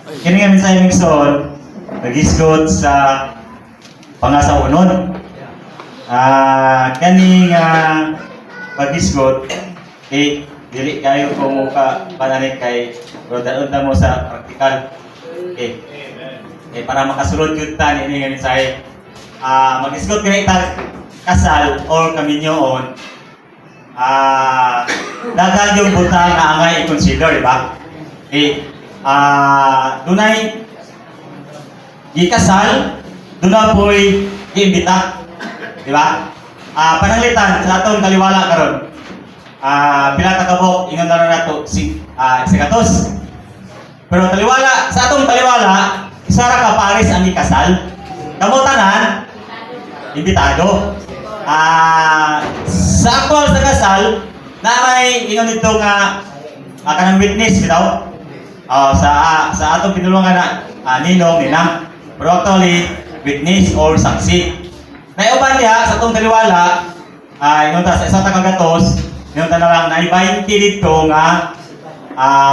Kini nga minsan yung sol, nagisgot sa pangasaunon. Kani nga pagisgot, dili kayo kung ka pananig kay roda mo sa praktikal. Para makasulod yun ta, ini nga minsan magisgot kini ta kasal or kaminyoon. Dagan yung butang na angay i-consider, di ba? Dunay gikasal, duna po'y giimbita, di ba? Pananglitan sa atong kaliwala karon. Pila ta kabok ingon na nato si gatos. Pero kaliwala sa atong kaliwala, isa ra ka pares ang gikasal. Kamo tanan imbitado. Sa actual sa kasal, na may ingon dito nga kanang witness bitaw. Sa atong pinulungan na ninong, ninang. Pero actually, witness or saksi. Naiuban diha sa atong kaliwala, ingon ta sa isang tagagatos, ingon ta na lang na 20 dito nga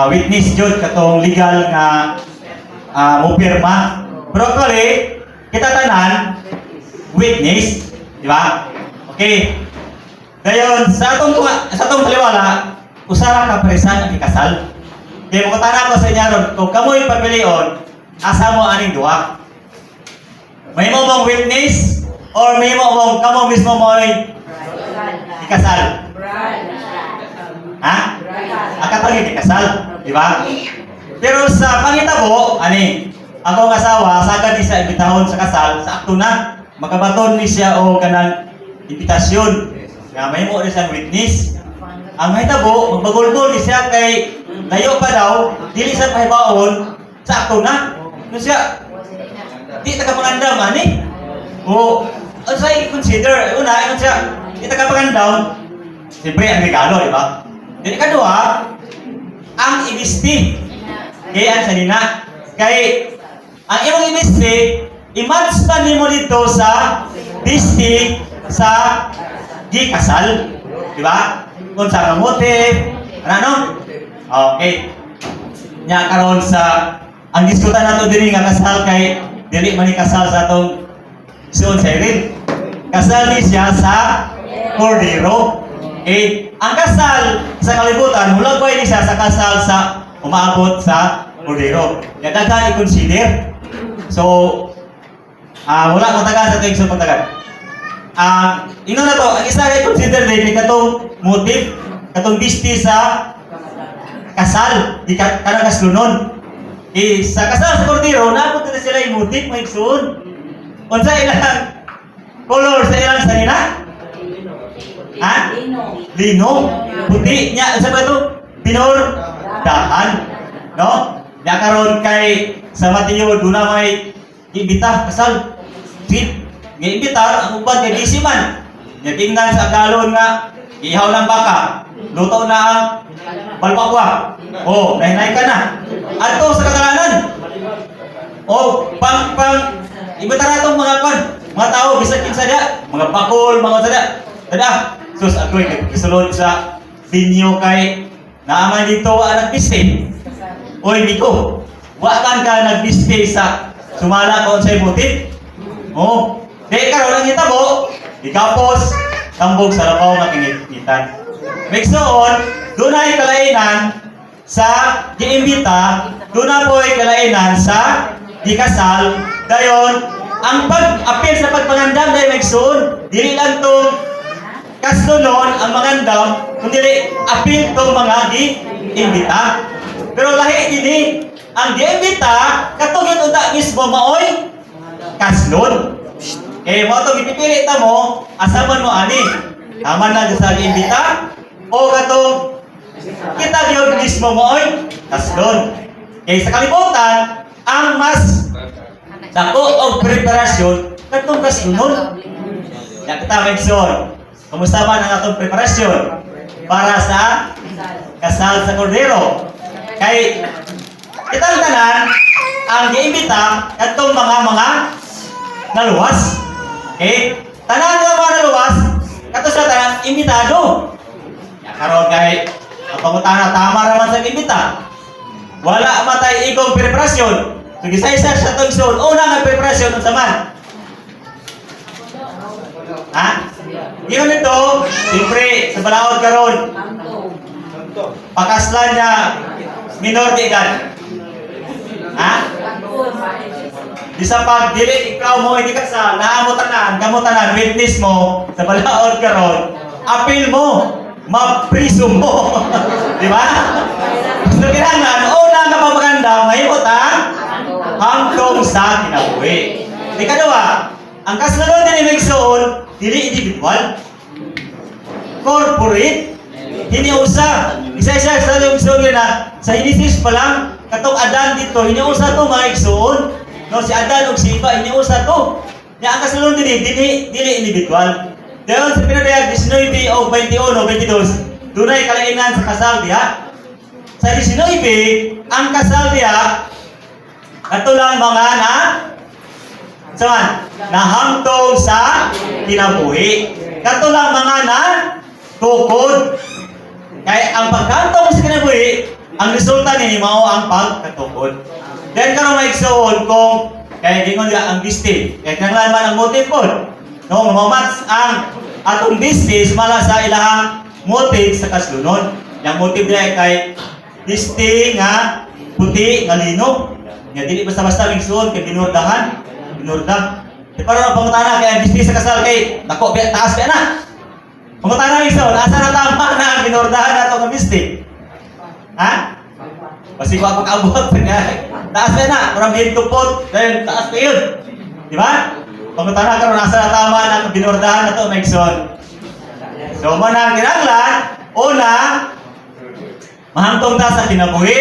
witness jud katong legal nga mo pirma. Pero actually, kita tanan witness, di ba? Okay. Dayon sa atong kaliwala, usara ka presan ang ikasal. Kaya mo kutana ko sa inyo ron, kung kamoy pagpilion, asa mo aning duha? May mo mong witness or may mo mong kamo mismo mo ay ikasal? Ha? Akatang ikasal, di ba? Pero sa pangitabo, akong asawa, sagad ni sa imbitahon sa kasal, sa akto na, makabaton ni siya o kanang imbitasyon. Kaya may mo rin siyang witness. Ang mahitabo, magbagulgol ni siya kay layo pa daw, dili sa pahibaon, sa akto na. Ano siya? Di tagapangandam, O, ano siya i-consider? Una, ano siya? Di tagapangandam. Siyempre, ang regalo, di ba? Dili ka doha, ang ibisti. Kaya ang sanina. Kay, ang imong ibisti, i-match pa mo dito sa bisti sa gikasal, di ba? Kung sa motive, ano? Okay. Nya karon sa ang diskutan nato diri nga kasal kay dili man ni kasal sa atong Sion Cyril. Kasal ni siya sa Cordero. Ang kasal sa kalibutan hulagway ni siya sa kasal sa umaabot sa Cordero. Kaya daghan i-consider. So, wala ko taga sa tingso pagtagan. Ino na to, ang isa ay consider din katong motive, katong bisti sa kasal, di kanang kaslunon. Sa kasal sa Cordero, napunta na sila yung motive, may igsoon. Kung sa ilang color sa ilang sanina? Lino. Puti niya, sa ba ito? Pinor, dahan. No? Nakaroon kay sa Mateo, doon na may ibita, kasal. Sweet. Ngay imbitar, ang uban kay disiman. Tingnan sa galon nga, ihaw ng baka. Luto na ang balbakwa. Nahinay ka na. Ato sa katalanan. Imbitar atong mga tao, bisag kinsa dia, mga bakol, mga sada. Tada, sus ako'y kisulod sa binyo kay naaman dito ang nagpiste. Miko, wakan ka nagpiste sa sumala ko sa ibutit. Dahil karoon ang hitabo, ikapos, tambog sa labaw na kinikitan. Meksoon, doon ay kalainan sa giimbita, doon na po ay kalainan sa gikasal. Dayon, ang pag-apil sa pagpangandam dahil meksoon, dili lang itong kaslunon ang mangandam, kundi apil itong mga giimbita. Pero lahi din ang giimbita, katugin unta mismo maoy kaslon. Mo ito, ipipili ta mo, asaman mo ani. Tama na sa imbita, o katong kita yun mismo mo oy, kaslon. Sa kalibutan, ang mas dako o preparasyon, katong kaslunon. Kita mention, kumusta man ang atong preparasyon para sa kasal sa Cordero. Kay kitang tanan, ang giimbita, katong mga naluwas. Tanan nga mga naluwas, kato sa tanan, imbitado. Karon kay ang pangutana, tama naman sa imbita. wala matay igong preparasyon. So gisa-isa sa itong igsoon, una nga preparasyon unsa man? Ha? Yun ito, siyempre, sa balaod karon, pakaslan niya minor de edad. Ha? Di sa pag dili ikaw mo hindi ka sa naamutan kamutan witness mo sa balaod karon, appeal mo, mapriso mo. Di ba? Gusto kinahanglan, una nga pa maganda, mahimot ang hangtong sa kinabuhi. Di kadua, ang kasunod din ni Megsoon, dili individual, corporate, hindi usa. Isa-isa sa igsoon na sa Genesis pa lang, katong Adan dito, hindi usa to mga igsoon. No, si Adan ug si Eva, hindi usa to. Nya ang kasunod din dili individual. Dayon sa pinadayag 19 o 21 o 22, dunay kalainan sa kasal diha. Sa 19, ang kasal diha katulang mga nahangtong sa kinabuhi. Katulang mga tukod. Kaya ang pagkantong sa kinabuhi, ang resulta ni mao ang pagkatukod. Then karon may igsoon kung kaya gingon nga ang bisti. Kaya kinahanglan man ang motive po. No, mamats ang atong bisti sumala sa ilahang motive sa kasulunod. Yang motive niya kay bisti nga puti nga lino. Nga dili basta-basta igsoon kay binurdahan. Binurda. Di para na pangutana kay ang bisti sa kasal kay dako taas pa na. Pangutana igsoon, asa na tama na ang binurdahan nato nga bisti? Ha? Kasi kung pag-abot niya, taas na na, parang hintupot, then taas pa yun. Di ba? Pagkutana ka rin, nasa na tama na binordahan na ito, Megson. So, manang kinanglan, una, mahangtong ta sa kinabuhi,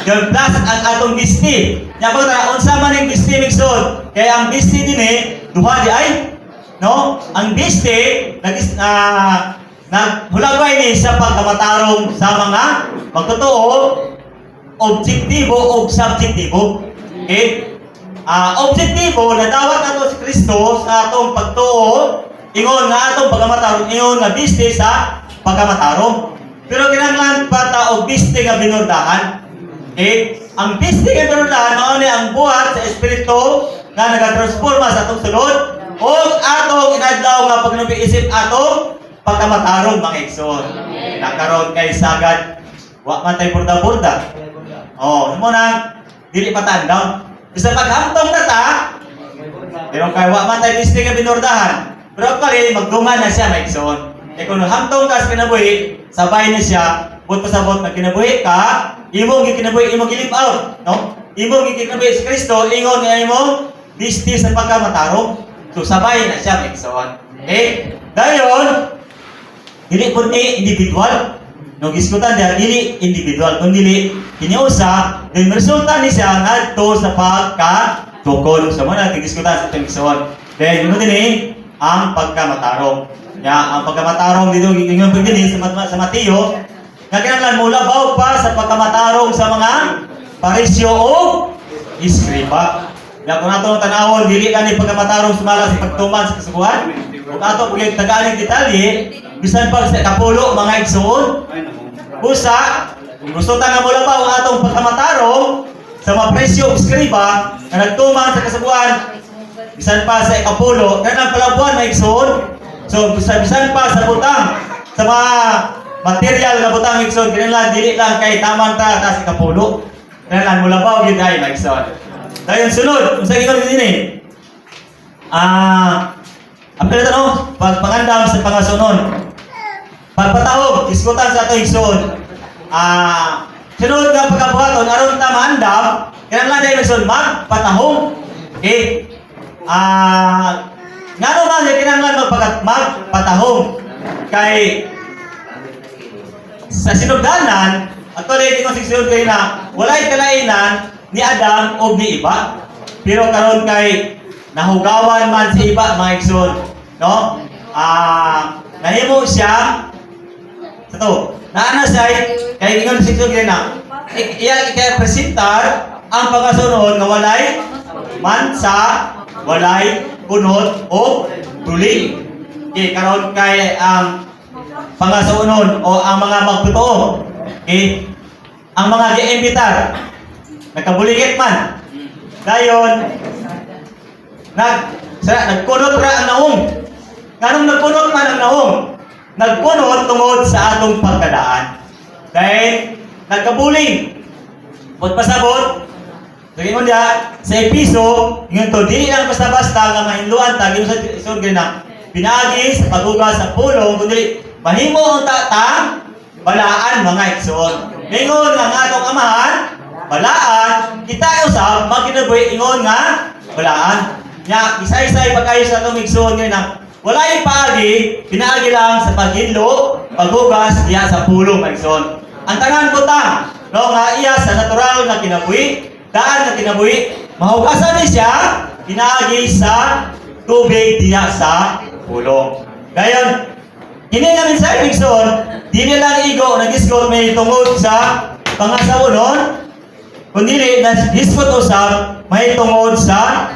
then plus ang atong bisti. Nya ba tara, unsa man yung bisti, Megson? Kaya ang bisti din duha di ay, no? Ang bisti, naghulagay ni sa pagkamatarong sa mga magtotoo, objektibo o subjektibo. Okay? Objektibo na dawat nato si Kristo sa atong pagtuo, ingon nga atong pagkamatarong, ingon nga biste sa pagkamatarong. Pero kinahanglan pa ta og biste nga binurdahan. Okay? Ang biste nga binurdahan mao ni ang buhat sa espiritu nga nagatransforma sa atong sulod o atong inadlaw nga pagnubi-isip atong pagkamatarong mga igsoon. Nakaroon kay sagad wa man tay burda-burda. Oh, mo na dili patandaw. Bisa paghamtong na ta. Pero kay wa man tay biste nga binurdahan. Pero kali magdungan na siya may igsoon. E kung hamtong ka sa kinabuhi, sabay na siya, but pasabot na kinabuhi ka, imong gikinabuhi, imong gilip out, no? Imong gikinabuhi si Kristo, ingon nga imong biste sa pagkamatarong. So sabay na siya may igsoon. Okay? Dayon, dili po ni individual. No, giskutan dia dili individual kundi hiniusa then resulta ni siya ngadto sa pagkatukod sa mga giskutan sa tengson. Then mo dinhi ang pagkamatarong. Ya, ang pagkamatarong dito ingon pag dinhi sa Mateo nga kinahanglan mo labaw pa sa pagkamatarong sa mga parisyo o iskriba. Ya kung ato tanawon dili ani pagkamatarong sumala sa pagtuman sa kasuguan. Kung ato pag tagaling detalye bisan pag sa kapulo mga igsoon, busa, kung gusto ta nga mula pa ang atong pagkamatarong sa mga presyo o skriba na nagtuman sa kasabuan, bisan pa sa kapulo, kanang palabuan mga igsoon. So, bisan pa sa butang, sa mga material na butang igsoon, kinahanglan dili lang kay tamang ta sa kapulo. Kinahanglan mula pa og giday mga igsoon. Dayon sunod, unsa gingon dinhi? Ang pinatano, pagpangandam sa pangasunon. Pagpatahog, diskutan sa ato igsoon. Sunod nga pagkabuhaton, aron ta maandam, kinahanglan dahil igsoon magpatahog. Okay? Ngano man kinahanglan magpatahog kay sa sinugdanan, actually di ko sigurado kay na walay kalainan ni Adam o ni Eva. Pero karon kay nahugawan man si Eva mga igsoon, no? Nahimo siya sa to. Naana siya kay ingon sigurado kay na iya kay presentar ang pagasunod nga walay mansa, walay kunot o tuli. Okay, karon kay ang pangasunon o ang mga magtotoo. Okay? Ang mga giimbitar nagkabuligit man. Dayon, nagkunot ra ang naong. Nganong nagkunot man ang naong? Nagkunot tungod sa atong pagkadaan. Dahil nagkabuling. Put pasabot, lagi mo niya, sa episo, yun to, di lang basta-basta nga mahinluan ta, gino sa isod na pinagi sa paghugas sa pulong, kundi mahimo ang tatang, balaan mga igsoon. Ingon nga nga itong amahan, balaan, kita usap, magkinaboy, ingon nga, balaan. Nya, isa-isa ipagkayo sa itong igsoon nga wala yung paagi, pinaagi lang sa paghinlo, paghugas, diya sa pulong mga igsoon. Ang tanan ko ta, no, nga iya sa natural na kinabuhi, daan na kinabuhi, mahugasan ni siya, pinaagi sa tubig diya sa pulong. Gayon, hindi namin sa ibigson, di nilang igo, nag-isgot may tungod sa pangasawonon, kundi nag-isgot usap, may tungod sa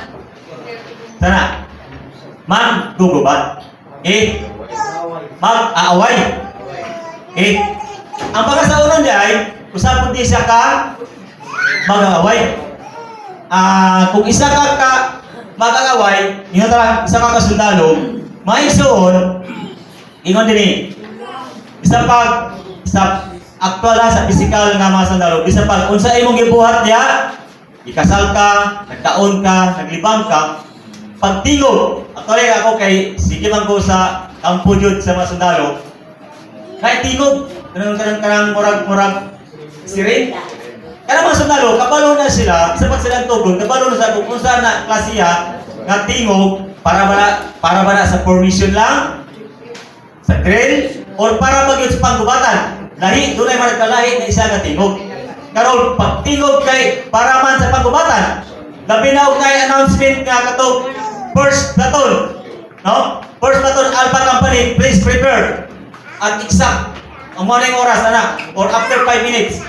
sana, mag-gugubat. Mag-aaway. Ang pangasawonon niya ay, usap di siya ka mag-aaway. Kung isa ka mag-aaway, yun talaga, isa ka kasundalo, maigsoon, ingon din isa pag sa aktual sa physical nga mga sundalo, isa pag unsa imong gibuhat niya, ikasal ka, nagtaon ka, naglibang ka, pagtingog, actually ako kay sige man ko sa kampo jud sa mga sundalo, kahit tingog, kanang murag sirin. Kaya mga sundalo, kabalo na sila, isa pag silang tugon, kabalo na sa kung saan na klasiya, nga tingog, para ba sa formation lang, sa drill, or para mag sa panggubatan. Lahi, doon ay managkalahi na isa nga tingog. Karon pag tingog kay para man sa panggubatan, labi na kay announcement nga katong first platoon, no? First platoon Alpha Company, please prepare. At exact, ang morning oras na or after 5 minutes.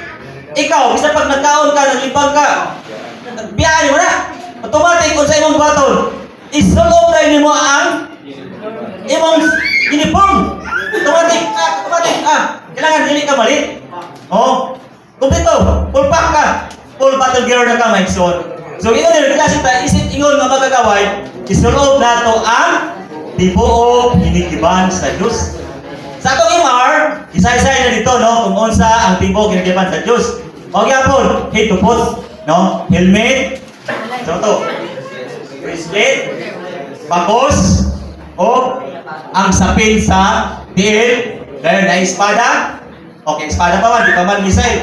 Ikaw, bisa pag nagkaon ka, naglibang ka, biyaan mo na. Automatic kung sa imong baton, isulog na mo ang imong uniform. Automatic, kailangan dili ka mali. Oh, kumpleto, full pack ka, full battle gear na ka, Mike Son. So, ito nila, kasi isip ingon nga magagaway, isulog na to ang tibuok hinigiban sa Diyos. Sa atong MR, isa-isa na dito, no? Kung unsa ang tibuok hinigiban sa Diyos. O gyapon, head to foot, no? Helmet, so to, bracelet, bakos, o ang sapin sa tiil, dahil na espada. Okay, espada pa man, di pa man missile.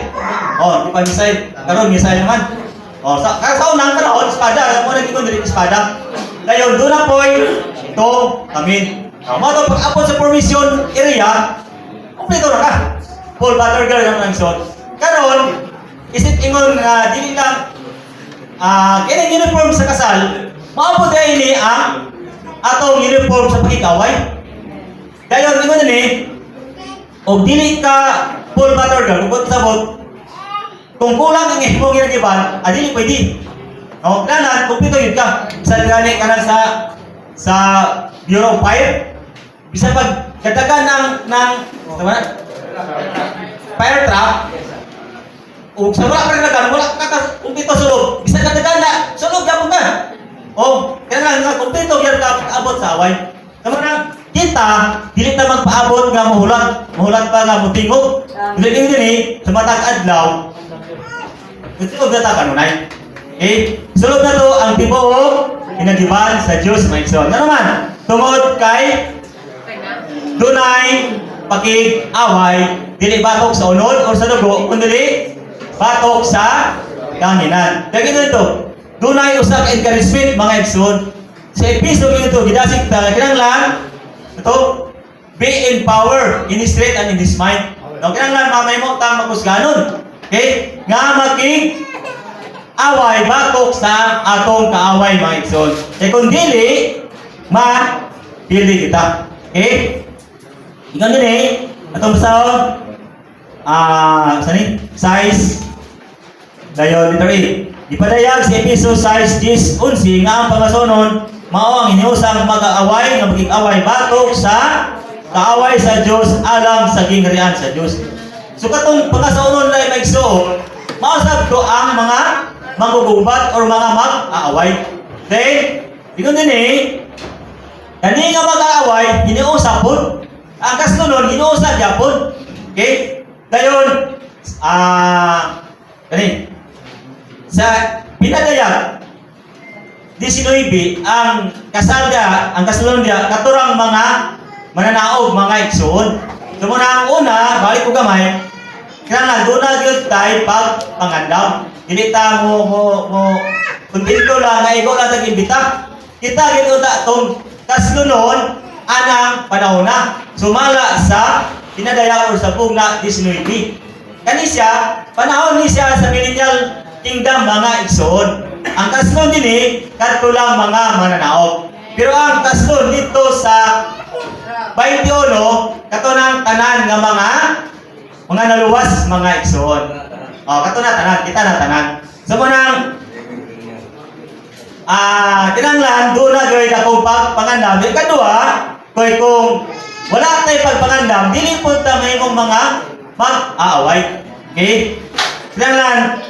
O, di pa missile. Karon missile naman. O, sa unang panahon, espada. Alam mo na dito dili espada. Dayon, doon na po ito kami. Mga pag-apon sa formation area, kumpleto na ka. Full battle gear naman ang son. Karon, isip ingon nga dili lang kining uniform sa kasal, maabot dahil ni ang atong uniform sa pagkikaway. Dayon ingon ni og dili ka full battle gear, kung sabot kung kulang ang imong ginagiban, dili pwede. No, kanan kumpleto yun ka. Sa gani kanan sa Bureau of Fire, bisa pag katagan ng fire trap, o sa wala ka nagdagan, wala ka kumpleto sulog, bisa katagan na sulog yapon ka. O kaya nga kumpleto gyud ka abot sa away. Kamana kita dili ta magpaabot nga mahulat pa nga mutingog. Dili dinhi sa matag adlaw. Ito na ta kanunay. Sulog na to ang tibuok hinagiban sa Dios, my son. Ano naman? Tungod kay dunay pakig-away, dili batok sa unod o sa dugo, kundi batok sa kanginan. Dagito ito, dunay usa ka encouragement mga igsoon. Sa episode ito, gidasig ta kinahanglan ito, be empowered in his strength and in his mind. No, kinahanglan mamay mo ta makusganon. Okay? Nga maging away batok sa atong kaaway mga igsoon. Kung dili dili kita. Okay? Ikaw din atong sa size dayon literally. Ipadayag sa episode size 10:11 nga ang pangasonon mao ang hiniusang mag-aaway nga maging away batok sa kaaway sa Dios alang sa gingharian sa Dios. So katong pangasonon lay maigsoon, mao sabto ang mga manggugubat or mga mag-aaway. Then, ingon din kani nga mag-aaway, hiniusap po. Ang kasunod, hiniusap yapon. Okay? Dayon, kani, sa pinadayag, 19, ang kasunod niya, katurang mga mananaog, mga igsoon. So muna ang una, balik ko gamay, kailangan doon na yun tayo pag pangandam. Hindi ta kung dito lang, nga ikaw lang nag-imbita. Kita gito ta itong kasunod, anang panahon na. Sumala sa pinadayag o sa pugna 19. Kani siya, panahon ni siya sa millennial kingdom mga igsoon. Ang kasunod din katulang mga mananaog. Pero ang kasunod dito sa 21, katunang tanan nga mga naluwas mga igsoon. Katunang tanan, kita na tanan. So munang kinanglan doon na gawin akong pagpangandam. Yung kadua, kung wala tayo pagpangandam, dili po tayo mong mga mag-aaway. Okay? Kinanglan,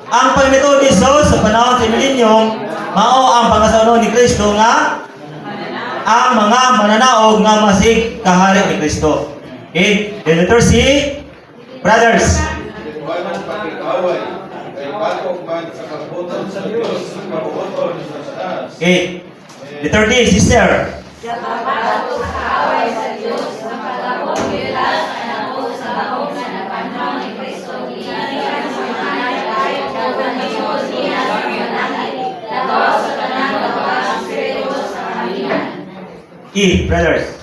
ang pagmetodo sa panahon sa milenyum, mao ang pangasaunon ni Kristo nga ang mga mananaog nga masig kahari ni Kristo. Okay? The letter C, brothers. Okay. Letter D, sister. E, brothers.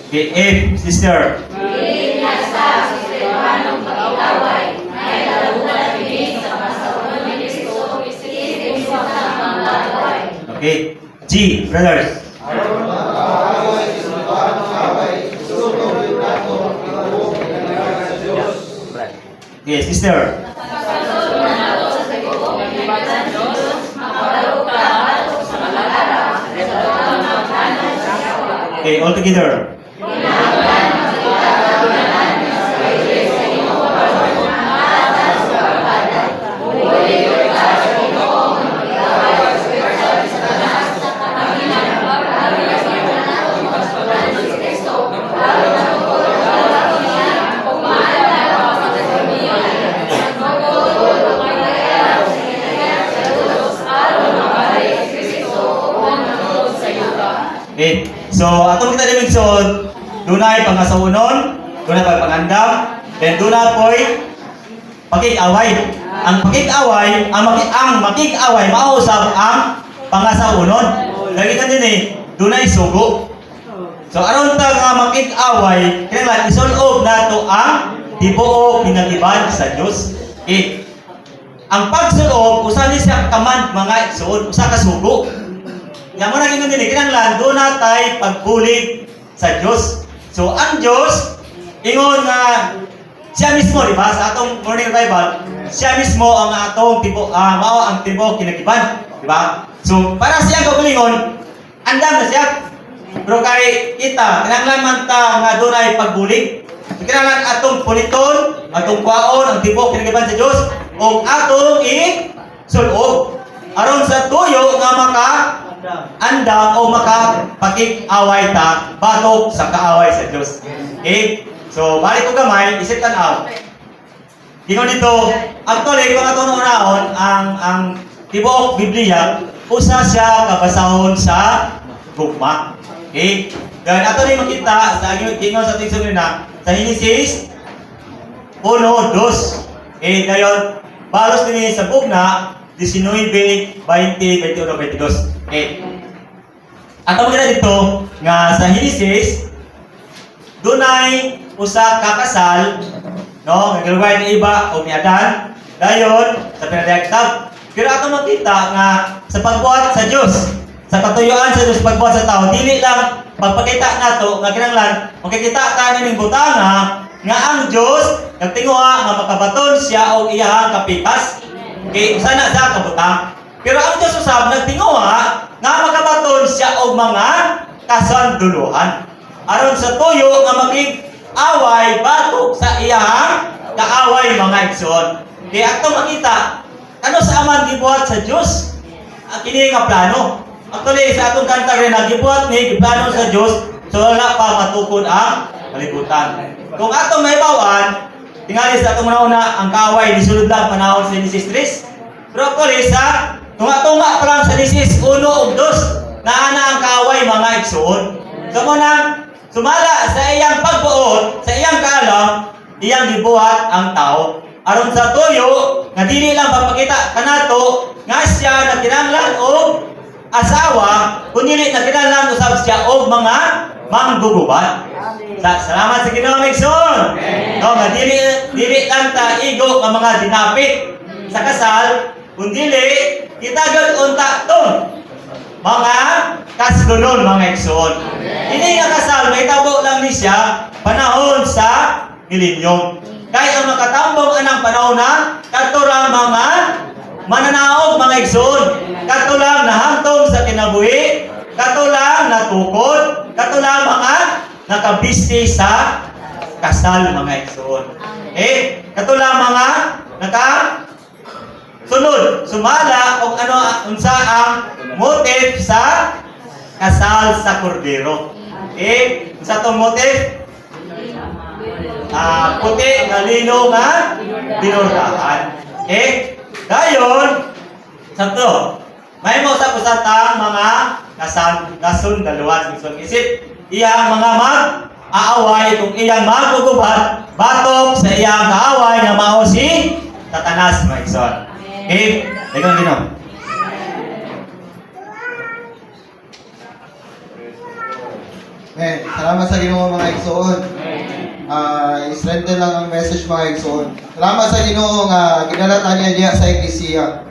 Okay, F, sister. Okay, G, brothers. Okay, sister. Okay, all together. Okay. So, atong kita dimension, dunay pangasaunon, dunay pagpangandam, then dunay po'y pakig-away. Ang pakig-away, ang makig-away, mausap ang pangasaunon. Lagi ka din dunay sugo. So, aron ta nga makig-away, kailangan isulog nato ang tibuok pinag-iban sa Dios. Okay. Ang pagsulog, usa ni siya kaman mga igsoon, usa ka sugo. Yang mo naging din, kinanglan, doon na tayo pagbulig sa Diyos. So, ang Diyos, ingon nga, siya mismo, di ba, sa atong morning revival, siya mismo ang atong mao ang tibo kinagiban, di ba? So, para siya kagulingon, andam na siya. Pero kay kita, kinanglan man ta nga doon ay pagbulig. So, kinanglan atong puliton, atong kwaon, ang tibo kinagiban sa Diyos, o atong i-sulog. Aron sa tuyo nga andam o makapakig-away ta batok sa kaaway sa Diyos. Okay? So, balik ko gamay, isip tanaw. Ingon dito, actually, kung atong unaon, ang tibuok Biblia, usa siya kabasahon sa gugma. Okay? Dahil ato rin makita sa ingon sa tingsun na sa Genesis 1:2. Okay? Dayon, balos din sa bugna 19, 20, 21, 22. Okay. Ato maganda dito nga sa Genesis dunay usa ka kasal, no, nagluway ni iba o ni Adan. Dayon sa pinadayagtag. Pero ato makita nga sa pagbuhat sa Dios, sa katuyuan sa Dios pagbuhat sa tao, dili lang pagpakita nato nga kinahanglan makikita ta ning butanga nga ang Dios nagtinguha nga makabaton siya og iyang kapitas. Okay, sana sa kabutang. Pero ang Dios usab nagtinguha nga makabaton siya og mga kasanduluhan. Aron sa tuyo nga maging away batok sa iyang kaaway mga igsoon. Kaya ato makita ano sa aman gibuhat sa Dios. Kini nga plano. Actually, sa atong kanta rin, nagibuhat ni, giplano sa Diyos, so wala pa matukod ang kalibutan. Kung atong may bawan, tingali sa atong nauna, ang kaaway, disulod lang panahon sa Genesis 3. Pero actually, sa tunga-tunga pa lang sa Genesis 1 o 2, naana ang kaaway mga igsoon. So muna, sumala sa iyang pagbuot, sa iyang kaalam, iyang gibuhat ang tao. Aron sa tuyo, nga dili lang papakita kanato, nga siya nagkinahanglan o asawa, kundi nagkinahanglan usab siya og mga manggugubat. Salamat sa Ginoo Migson. No, nga dili lang ta igo nga mga dinapit sa kasal, kundi kita gud unta ton mga kaslunon mga igsoon. Ini nga kasal may tabo lang ni siya panahon sa milenyum. Kaya ang makatambong anang panahon na katurang mga mananaog mga igsoon, katulang nahantong sa kinabuhi, katulang natukod, katulang mga nakabiste sa kasal mga igsoon. Katulang mga sunod, sumala kung ano unsa ang motive sa kasal sa kordero. Sa tong motive, puti nga lino nga dinurdahan. Dayon, sakto, may mo sa kusatang mga kasundaluhan. Isip, iyang mga mag-aaway kung iyang magugubat, batok sa iyang kaaway na mao si Satanas, mga igsoon. Ikaw din. Salamat sa Ginoo mga igsoon. I-strengthen lang ang message mga igsoon. Salamat sa Ginoo nga ginalatan niya diya sa Iglesia.